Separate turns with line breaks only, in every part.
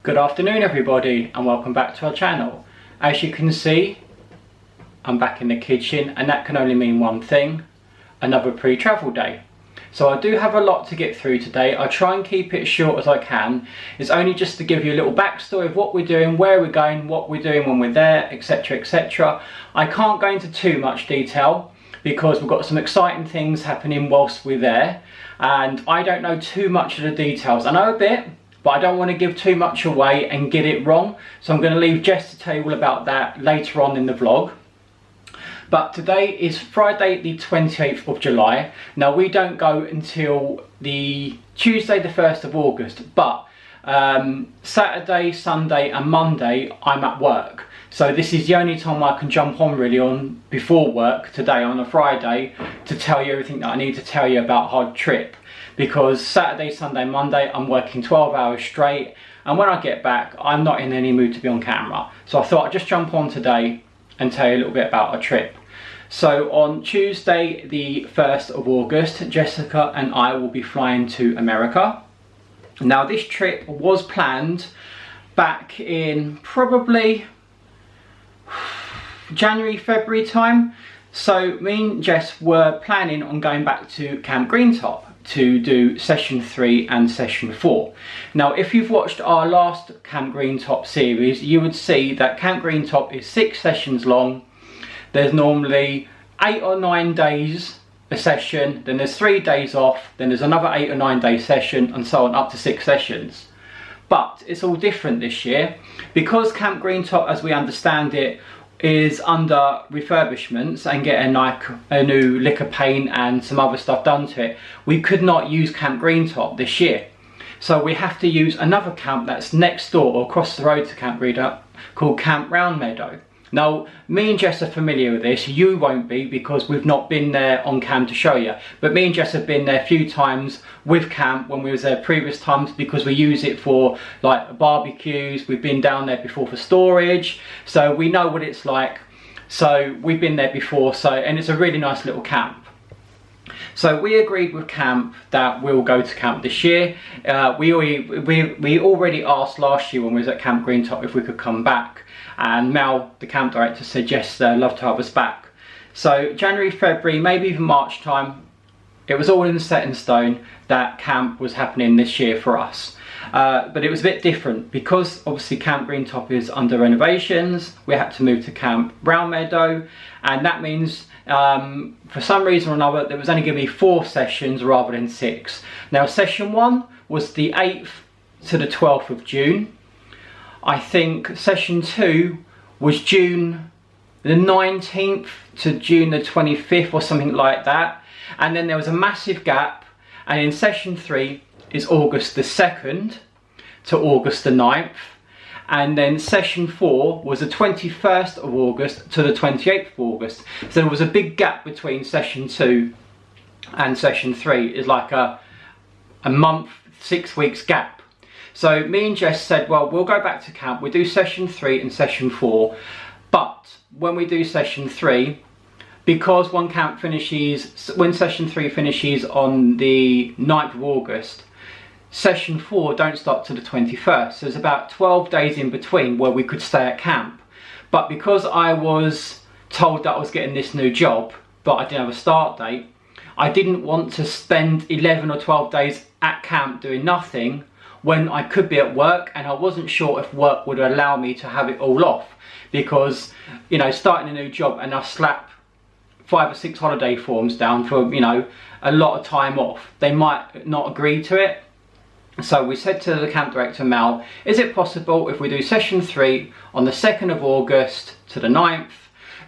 Good afternoon everybody and welcome back to our channel. As you can see, I'm back in the kitchen and that can only mean one thing: another pre-travel day. So I do have a lot to get through today. I'll try and keep it as short as I can. It's only just to give you a little backstory of what we're doing, where we're going, what we're doing when we're there, etc, etc. I can't go into too much detail because we've got some exciting things happening whilst we're there and I don't know too much of the details. I know a bit, but I don't want to give too much away and get it wrong, so I'm going to leave Jess to tell you all about that later on in the vlog. But today is Friday the 28th of July. Now we don't go until the Tuesday the 1st of August, but Saturday, Sunday and Monday I'm at work. So this is the only time I can jump on really on before work today on a Friday to tell you everything that I need to tell you about our trip. Because Saturday, Sunday, Monday I'm working 12 hours straight, and when I get back I'm not in any mood to be on camera. So I thought I'd just jump on today and tell you a little bit about our trip. So on Tuesday the 1st of August, Jessica and I will be flying to America. Now this trip was planned back in probably January, February time. So me and Jess were planning on going back to Camp Greentop to do session 3 and session 4. Now if you've watched our last Camp Greentop series, you would see that Camp Greentop is 6 sessions long. There's normally 8 or 9 days a session, then there's 3 days off, then there's another 8 or 9 day session, and so on up to 6 sessions. But it's all different this year because Camp Greentop, as we understand it, is under refurbishments and getting like a new lick of paint and some other stuff done to it. We could not use Camp Greentop this year, so we have to use another camp that's next door or across the road to Camp Greentop called Camp Round Meadow. Now me and Jess are familiar with this, you won't be because we've not been there on cam to show you, but me and Jess have been there a few times with camp when we was there previous times because we use it for like barbecues. We've been down there before for storage, so we know what it's like. So we've been there before, and it's a really nice little camp. So we agreed with camp that we'll go to camp this year. We already asked last year when we was at Camp Greentop if we could come back, and Mel, the camp director, said yes, they'd love to have us back. So January, February, maybe even March time, it was all set in stone that camp was happening this year for us. But it was a bit different because obviously Camp Greentop is under renovations. We had to move to Camp Round Meadow, and that means for some reason or another there was only going to be 4 sessions rather than 6. Now session 1 was the 8th to the 12th of June. I think session 2 was June the 19th to June the 25th or something like that, and then there was a massive gap, and in session 3 is August the 2nd to August the 9th, and then session 4 was the 21st of August to the 28th of August. So there was a big gap between session 2 and session 3. It's like a month, 6 weeks gap. So me and Jess said, well, we'll go back to camp, we'll do session 3 and session 4, but when we do session 3, because when session 3 finishes on the 9th of August, session 4 don't start till the 21st, so there's about 12 days in between where we could stay at camp. But because I was told that I was getting this new job, but I didn't have a start date, I didn't want to spend 11 or 12 days at camp doing nothing when I could be at work, and I wasn't sure if work would allow me to have it all off, because, you know, starting a new job and I slap 5 or 6 holiday forms down for, you know, a lot of time off, they might not agree to it. So we said to the camp director Mel, is it possible if we do session 3 on the 2nd of August to the 9th,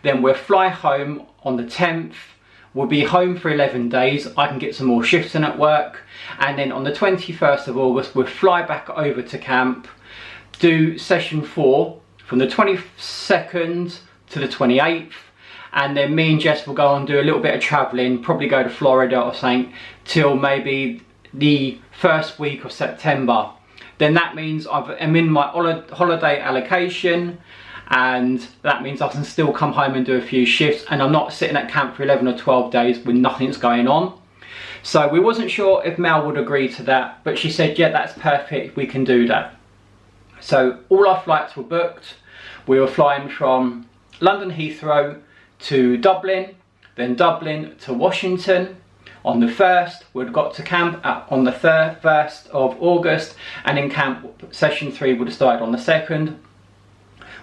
then we'll fly home on the 10th, we'll be home for 11 days, I can get some more shifts in at work, and then on the 21st of August we'll fly back over to camp, do session 4 from the 22nd to the 28th, and then me and Jess will go and do a little bit of travelling, probably go to Florida or something, till maybe the first week of September. Then that means I'm in my holiday allocation, and that means I can still come home and do a few shifts, and I'm not sitting at camp for 11 or 12 days with nothing's going on. So we wasn't sure if Mel would agree to that, but she said, yeah, that's perfect, we can do that. So all our flights were booked. We were flying from London Heathrow to Dublin, then Dublin to Washington on the 1st. We'd got to camp on the 1st of August, and in camp session 3 would have started on the 2nd.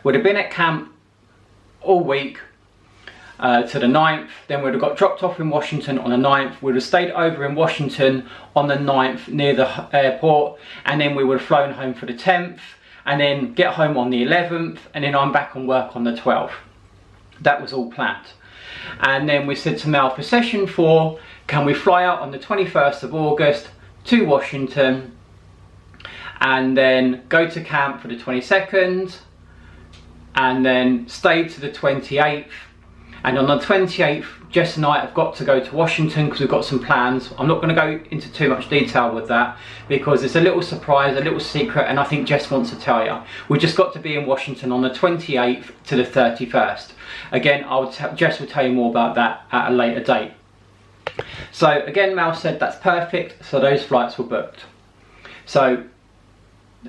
Would have been at camp all week to the 9th, then we'd have got dropped off in Washington on the 9th, we'd have stayed over in Washington on the 9th near the airport, and then we would have flown home for the 10th, and then get home on the 11th, and then I'm back on work on the 12th. That was all planned. And then we said to Mel, for session 4, can we fly out on the 21st of August to Washington, and then go to camp for the 22nd, and then stay to the 28th. And on the 28th, Jess and I have got to go to Washington because we've got some plans. I'm not going to go into too much detail with that because it's a little surprise, a little secret, and I think Jess wants to tell you. We just got to be in Washington on the 28th to the 31st. Again, Jess will tell you more about that at a later date. So again, Mel said that's perfect, so those flights were booked. So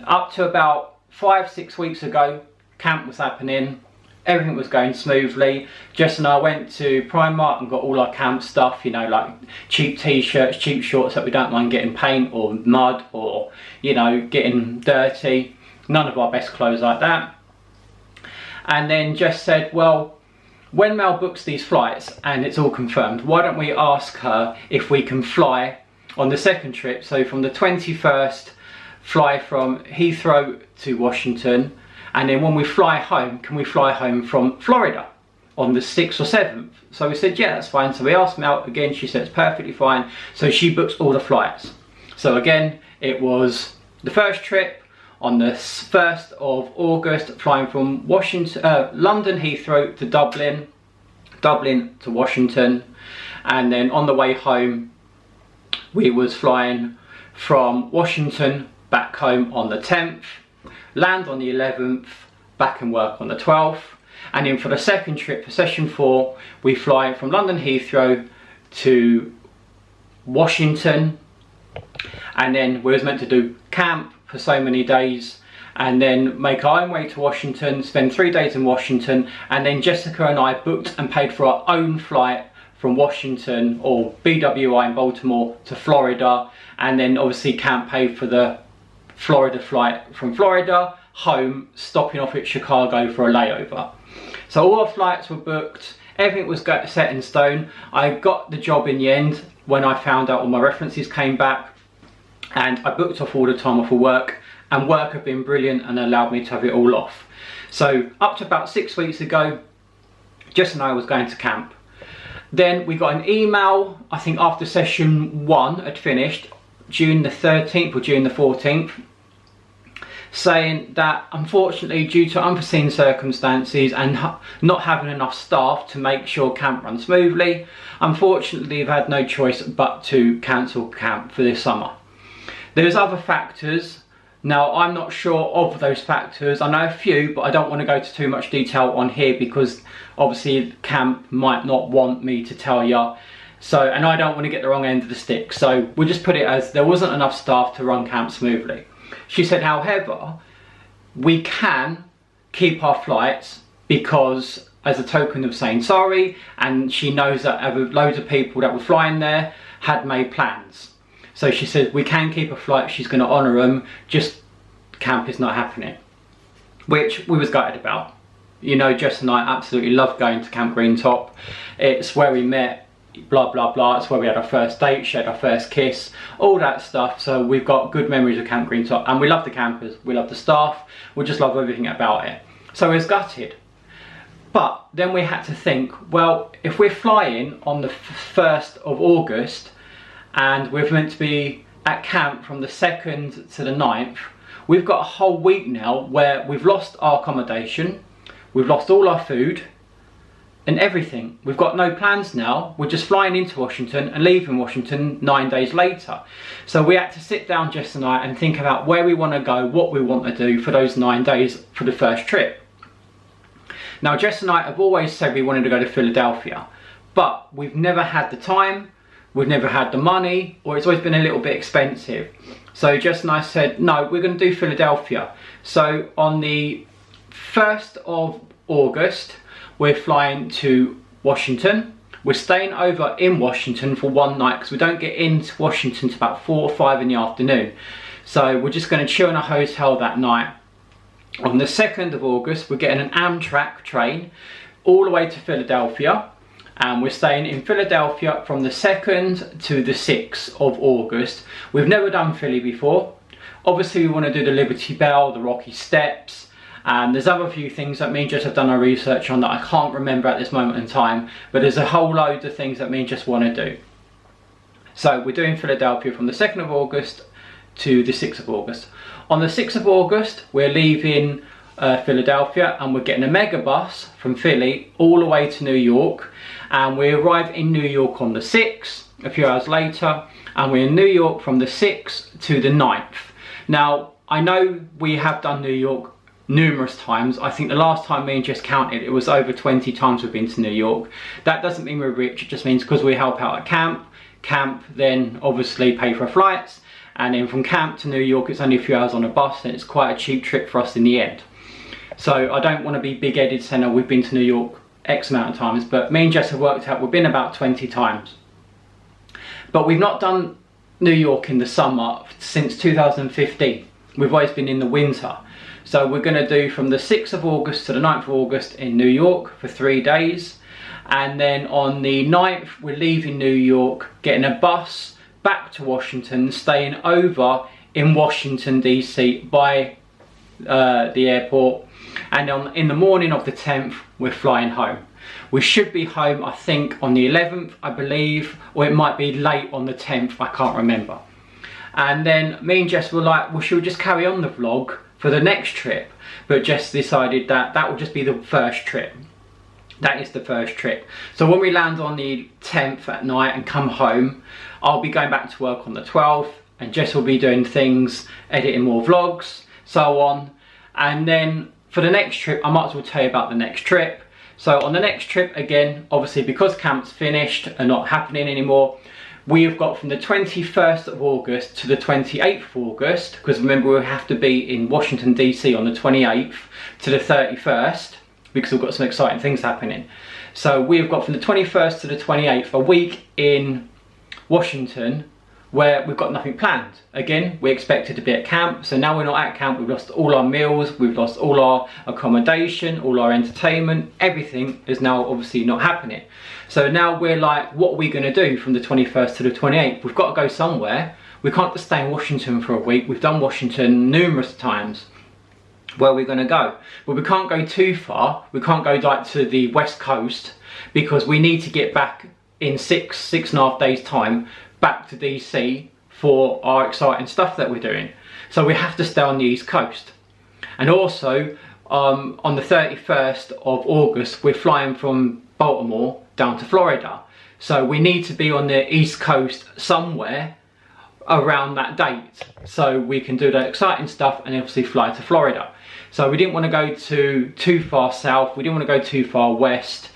up to about 5-6 weeks ago, camp was happening. Everything was going smoothly. Jess and I went to Primark and got all our camp stuff, you know, like cheap t-shirts, cheap shorts that we don't mind getting paint or mud or, you know, getting dirty. None of our best clothes like that. And then Jess said, well, when Mel books these flights and it's all confirmed, why don't we ask her if we can fly on the second trip? So from the 21st, fly from Heathrow to Washington, and then when we fly home, can we fly home from Florida on the 6th or 7th? So we said, yeah, that's fine. So we asked Mel again, she said it's perfectly fine. So she books all the flights. So again, it was the first trip on the 1st of August, flying from London Heathrow to Dublin, Dublin to Washington. And then on the way home, we was flying from Washington back home on the 10th. Land on the 11th, back and work on the 12th, and then for the second trip, for session 4, we fly from London Heathrow to Washington, and then we was meant to do camp for so many days, and then make our own way to Washington, spend 3 days in Washington, and then Jessica and I booked and paid for our own flight from Washington, or BWI in Baltimore, to Florida, and then obviously camp paid for the Florida flight from Florida home, stopping off at Chicago for a layover. So all our flights were booked, everything was set in stone. I got the job in the end when I found out all my references came back, and I booked off all the time off of work, and work have been brilliant and allowed me to have it all off. So up to about 6 weeks ago, Jess and I was going to camp. Then we got an email, I think after session 1 had finished, June the 13th or June the 14th, saying that unfortunately, due to unforeseen circumstances and not having enough staff to make sure camp runs smoothly, unfortunately they've had no choice but to cancel camp for this summer. There's other factors. Now, I'm not sure of those factors. I know a few, but I don't want to go to too much detail on here because obviously camp might not want me to tell you. So, and I don't want to get the wrong end of the stick. So we'll just put it as there wasn't enough staff to run camp smoothly. She said, however, we can keep our flights because as a token of saying sorry, and she knows that loads of people that were flying there had made plans. So she said, we can keep a flight, she's going to honour them, just camp is not happening. Which we was gutted about. You know, Jess and I absolutely love going to Camp Greentop. It's where we met, blah blah blah, it's where we had our first date, shared our first kiss, all that stuff. So we've got good memories of Camp Greentop, and we love the campers, we love the staff, we just love everything about it. So we was gutted. But then we had to think, well, if we're flying on the 1st of August and we're meant to be at camp from the 2nd to the 9th, we've got a whole week now where we've lost our accommodation, we've lost all our food and everything. We've got no plans now. We're just flying into Washington and leaving Washington 9 days later. So we had to sit down, Jess and I, and think about where we want to go, what we want to do for those 9 days for the first trip. Now, Jess and I have always said we wanted to go to Philadelphia, but we've never had the time, we've never had the money, or it's always been a little bit expensive. So Jess and I said, no, we're going to do Philadelphia. So on the 1st of August, we're flying to Washington. We're staying over in Washington for one night because we don't get into Washington till about 4 or 5 in the afternoon. So we're just going to chill in a hotel that night. On the 2nd of August, we're getting an Amtrak train all the way to Philadelphia. And we're staying in Philadelphia from the 2nd to the 6th of August. We've never done Philly before. Obviously, we want to do the Liberty Bell, the Rocky Steps. And there's other few things that me and Jess have done our research on that I can't remember at this moment in time, but there's a whole load of things that me and Jess want to do. So we're doing Philadelphia from the 2nd of August to the 6th of August. On the 6th of August, we're leaving Philadelphia and we're getting a mega bus from Philly all the way to New York. And we arrive in New York on the 6th, a few hours later, and we're in New York from the 6th to the 9th. Now, I know we have done New York numerous times. I think the last time me and Jess counted, it was over 20 times we've been to New York. That doesn't mean we're rich, it just means because we help out at camp, then obviously pay for flights, and then from camp to New York it's only a few hours on a bus, and it's quite a cheap trip for us in the end. So I don't want to be big-headed saying, oh, we've been to New York X amount of times, but me and Jess have worked out we've been about 20 times. But we've not done New York in the summer since 2015. We've always been in the winter. So we're going to do from the 6th of August to the 9th of August in New York for 3 days. And then on the 9th, we're leaving New York, getting a bus back to Washington, staying over in Washington, DC by the airport. And in the morning of the 10th, we're flying home. We should be home, I think, on the 11th, I believe, or it might be late on the 10th, I can't remember. And then me and Jess were like, well, should we just carry on the vlog for the next trip? But Jess decided that that will just be the first trip. That is the first trip. So when we land on the 10th at night and come home, I'll be going back to work on the 12th, and Jess will be doing things, editing more vlogs, so on. And then for the next trip, I might as well tell you about the next trip. So on the next trip, again, obviously because camp's finished and not happening anymore, we have got from the 21st of August to the 28th of August, because remember we have to be in Washington DC on the 28th to the 31st, because we've got some exciting things happening. So we have got from the 21st to the 28th, a week in Washington where we've got nothing planned. Again, we expected to be at camp, so now we're not at camp. We've lost all our meals, we've lost all our accommodation, all our entertainment, everything is now obviously not happening. So now we're like, what are we going to do from the 21st to the 28th? We've got to go somewhere. We can't just stay in Washington for a week. We've done Washington numerous times. Where are we going to go? Well, we can't go too far. We can't go like to the West Coast, because we need to get back in six and a half days time back to DC for our exciting stuff that we're doing. So we have to stay on the East Coast. And also on the 31st of August, we're flying from Baltimore down to Florida. So we need to be on the East Coast somewhere around that date, so we can do that exciting stuff and obviously fly to Florida. So we didn't want to go too far south, we didn't want to go too far west,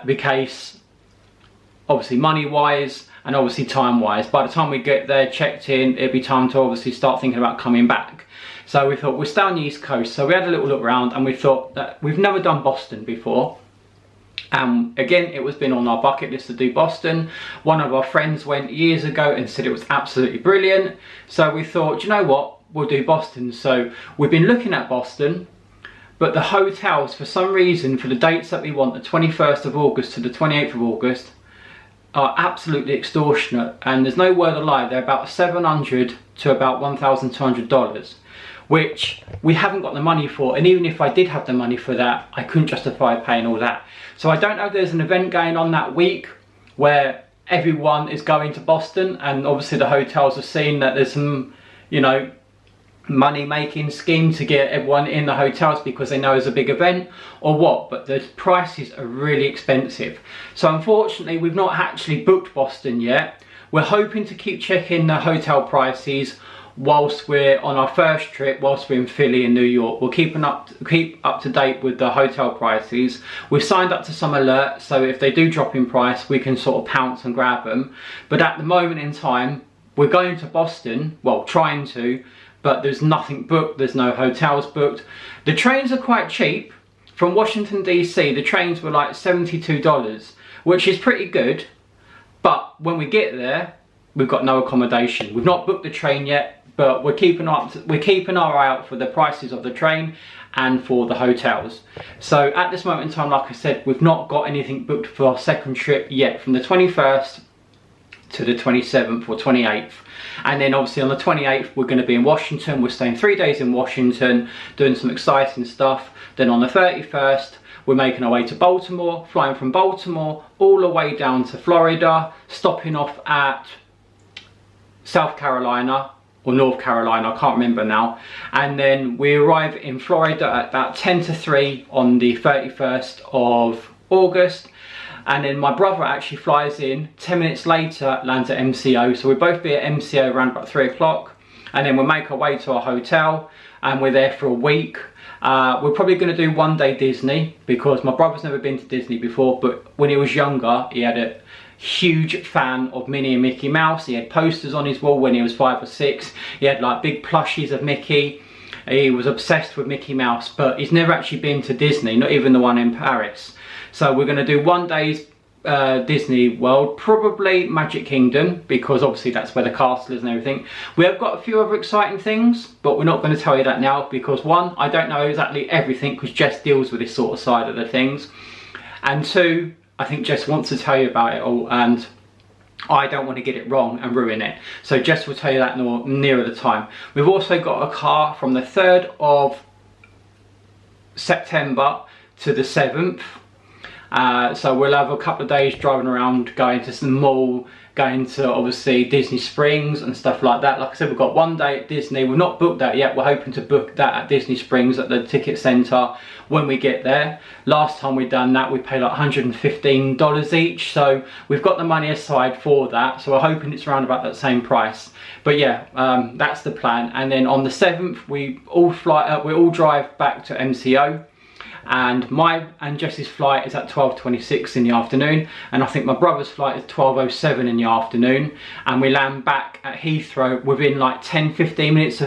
because obviously money wise and obviously time wise, by the time we get there, checked in, it'd be time to obviously start thinking about coming back. So we thought we'll stay on the East Coast. So we had a little look around and we thought that we've never done Boston before. Again, it was been on our bucket list to do Boston. One of our friends went years ago and said it was absolutely brilliant. So we thought, you know what, we'll do Boston. So we've been looking at Boston, but the hotels, for some reason, for the dates that we want, the 21st of August to the 28th of August, are absolutely extortionate. And there's no word of lie, they're about $700 to about $1,200, which we haven't got the money for. And even if I did have the money for that, I couldn't justify paying all that. So I don't know if there's an event going on that week where everyone is going to Boston, and obviously the hotels are seeing that there's some, you know, money making scheme to get everyone in the hotels because they know it's a big event, or what, but the prices are really expensive. So unfortunately we've not actually booked Boston yet. We're hoping to keep checking the hotel prices whilst we're on our first trip, whilst we're in Philly and New York. We'll keep up to date with the hotel prices. We've signed up to some alerts, so if they do drop in price, we can sort of pounce and grab them. But at the moment in time, we're going to Boston, well, trying to, but there's nothing booked, there's no hotels booked. The trains are quite cheap. From Washington DC, the trains were like $72, which is pretty good. But when we get there, we've got no accommodation. We've not booked the train yet, but we're keeping our eye out for the prices of the train and for the hotels. So at this moment in time, like I said, we've not got anything booked for our second trip yet, from the 21st to the 27th or 28th. And then obviously on the 28th, we're going to be in Washington. We're staying 3 days in Washington, doing some exciting stuff. Then on the 31st, we're making our way to Baltimore, flying from Baltimore all the way down to Florida, stopping off at South Carolina or North Carolina, I can't remember now. And then we arrive in Florida at about 10 to 3 on the 31st of August. And then my brother actually flies in 10 minutes later, lands at MCO. So we'll both be at MCO around about 3 o'clock. And then we'll make our way to our hotel and we're there for a week. We're probably going to do 1 day Disney, because my brother's never been to Disney before, but when he was younger, he had a huge fan of Minnie and Mickey Mouse. He had posters on his wall when he was 5 or 6. He had like big plushies of Mickey. He was obsessed with Mickey Mouse, but he's never actually been to Disney, not even the one in Paris. So we're going to do 1 day's Disney World, probably Magic Kingdom, because obviously that's where the castle is and everything. We have got a few other exciting things, but we're not going to tell you that now, because one, I don't know exactly everything, because Jess deals with this sort of side of the things, and two, I think Jess wants to tell you about it all, and I don't want to get it wrong and ruin it. So Jess will tell you that nearer the time. We've also got a car from the 3rd of September to the 7th. So we'll have a couple of days driving around, going to the mall, going to obviously Disney Springs and stuff like that. Like I said, we've got 1 day at Disney. We've not booked that yet. We're hoping to book that at Disney Springs at the ticket centre when we get there. Last time we done that, we paid like $115 each. So we've got the money aside for that. So we're hoping it's around about that same price. But yeah, that's the plan. And then on the 7th, we all drive back to MCO. And my and Jess's flight is at 12:26 in the afternoon, and I think my brother's flight is 12:07 in the afternoon, and we land back at Heathrow within like 10-15 minutes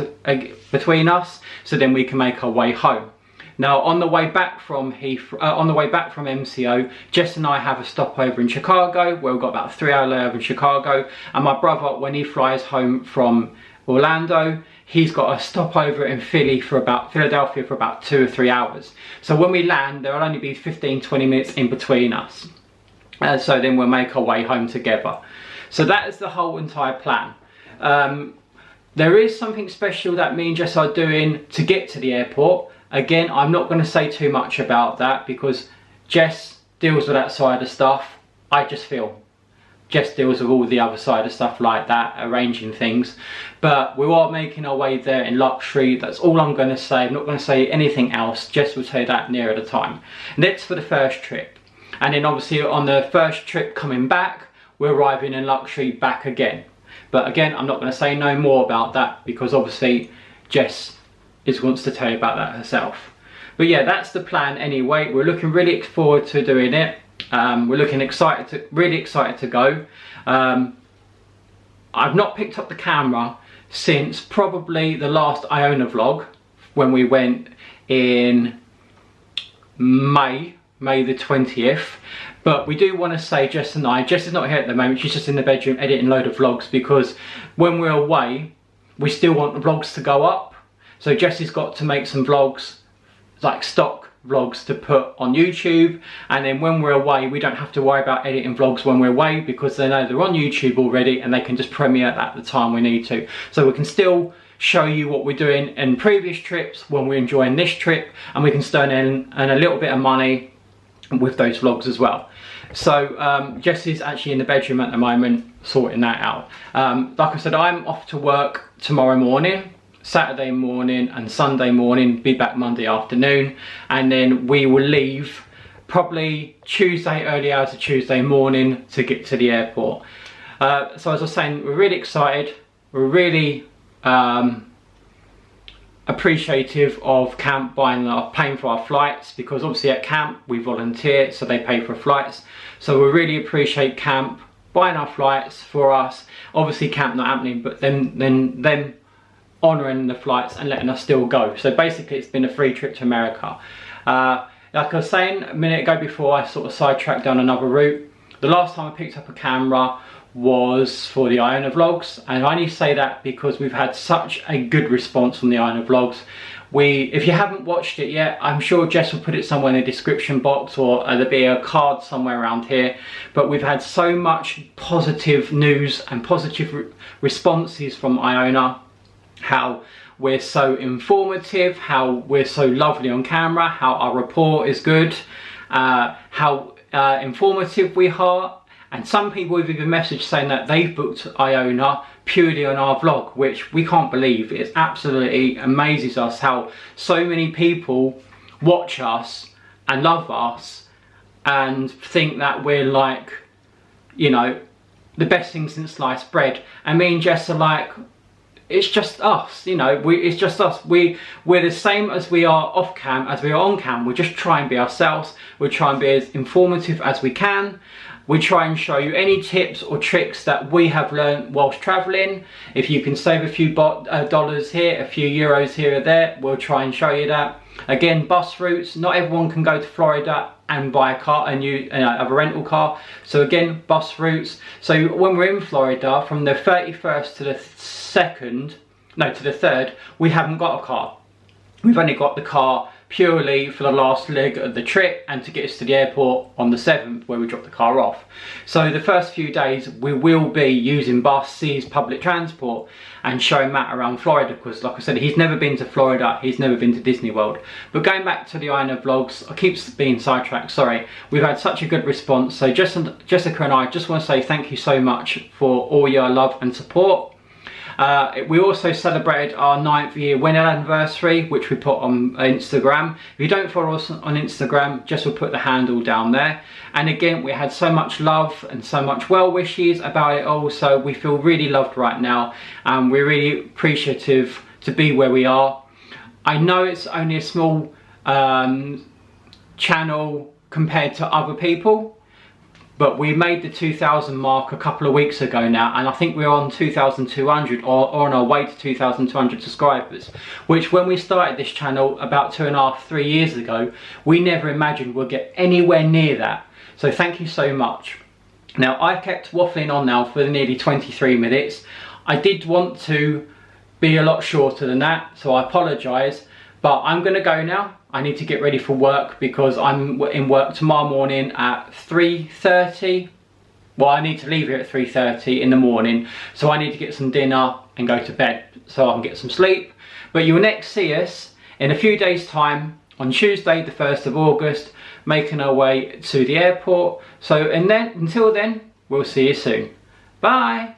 between us, so then we can make our way home. Now on the way back from MCO, Jess and I have a stopover in Chicago, where we've got about a 3-hour layover in Chicago, and my brother, when he flies home from Orlando, he's got a stopover in Philadelphia for about 2 or 3 hours. So when we land, there will only be 15-20 minutes in between us. So then we'll make our way home together. So that is the whole entire plan. There is something special that me and Jess are doing to get to the airport. Again, I'm not going to say too much about that, because Jess deals with that side of stuff. I just feel Jess deals with all the other side of stuff like that, arranging things. But we are making our way there in luxury. That's all I'm going to say. I'm not going to say anything else. Jess will tell you that nearer the time. And that's for the first trip. And then obviously on the first trip coming back, we're arriving in luxury back again. But again, I'm not going to say no more about that, because obviously Jess wants to tell you about that herself. But yeah, that's the plan anyway. We're looking really forward to doing it. We're looking really excited to go. I've not picked up the camera since probably the last Iona vlog, when we went in May the 20th. But we do want to say, Jess and I, Jess is not here at the moment, she's just in the bedroom editing a load of vlogs, because when we're away, we still want the vlogs to go up. So Jess has got to make some vlogs, like stock vlogs to put on YouTube, and then when we're away, we don't have to worry about editing vlogs when we're away, because they know they're on YouTube already and they can just premiere at the time we need to. So we can still show you what we're doing in previous trips when we're enjoying this trip, and we can still earn a little bit of money with those vlogs as well. So Jess is actually in the bedroom at the moment sorting that out. Like I said, I'm off to work tomorrow morning, Saturday morning and Sunday morning, be back Monday afternoon, and then we will leave probably Tuesday, early hours of Tuesday morning to get to the airport. So as I was saying, we're really excited, we're really appreciative of camp paying for our flights, because obviously at camp we volunteer, so they pay for flights. So we really appreciate camp buying our flights for us. Obviously camp not happening, but then them honouring the flights and letting us still go. So basically it's been a free trip to America. Like I was saying a minute ago before I sort of sidetracked down another route, the last time I picked up a camera was for the Iona vlogs, and I only say that because we've had such a good response from the Iona vlogs. If you haven't watched it yet, I'm sure Jess will put it somewhere in the description box, or there'll be a card somewhere around here, but we've had so much positive news and positive responses from Iona, how we're so informative, how we're so lovely on camera, how our rapport is good, how informative we are. And some people have even messaged saying that they've booked Iona purely on our vlog, which we can't believe. It absolutely amazes us how so many people watch us and love us and think that we're like, you know, the best thing since sliced bread. And me and Jess are like, it's just us, you know, it's just us. We're the same as we are off cam as we are on cam. We just try and be ourselves. We try and be as informative as we can. We try and show you any tips or tricks that we have learned whilst travelling. If you can save a few dollars here, a few euros here or there, we'll try and show you that. Again, bus routes. Not everyone can go to Florida and buy a car, have a rental car. So again, bus routes. So when we're in Florida, from the 31st to the 3rd, we haven't got a car. We've only got the car purely for the last leg of the trip and to get us to the airport on the 7th, where we drop the car off. So the first few days we will be using buses, public transport, and showing Matt around Florida, because like I said, he's never been to Florida, he's never been to Disney World. But going back to the Iona vlogs, I keep being sidetracked, sorry. We've had such a good response. So Jessica and I just want to say thank you so much for all your love and support. We also celebrated our 9th year wedding anniversary, which we put on Instagram. If you don't follow us on Instagram, Jess will put the handle down there. And again, we had so much love and so much well wishes about it all, so we feel really loved right now, and we're really appreciative to be where we are. I know it's only a small channel compared to other people, but we made the 2,000 mark a couple of weeks ago now, and I think we're on 2,200 or on our way to 2,200 subscribers, which when we started this channel about 2.5, 3 years ago, we never imagined we'll get anywhere near that. So thank you so much. Now, I've kept waffling on now for nearly 23 minutes. I did want to be a lot shorter than that, so I apologise, but I'm gonna go now. I need to get ready for work because I'm in work tomorrow morning at 3:30. Well, I need to leave here at 3:30 in the morning, so I need to get some dinner and go to bed so I can get some sleep. But you'll next see us in a few days' time on Tuesday, the 1st of August, making our way to the airport. So until then, we'll see you soon. Bye.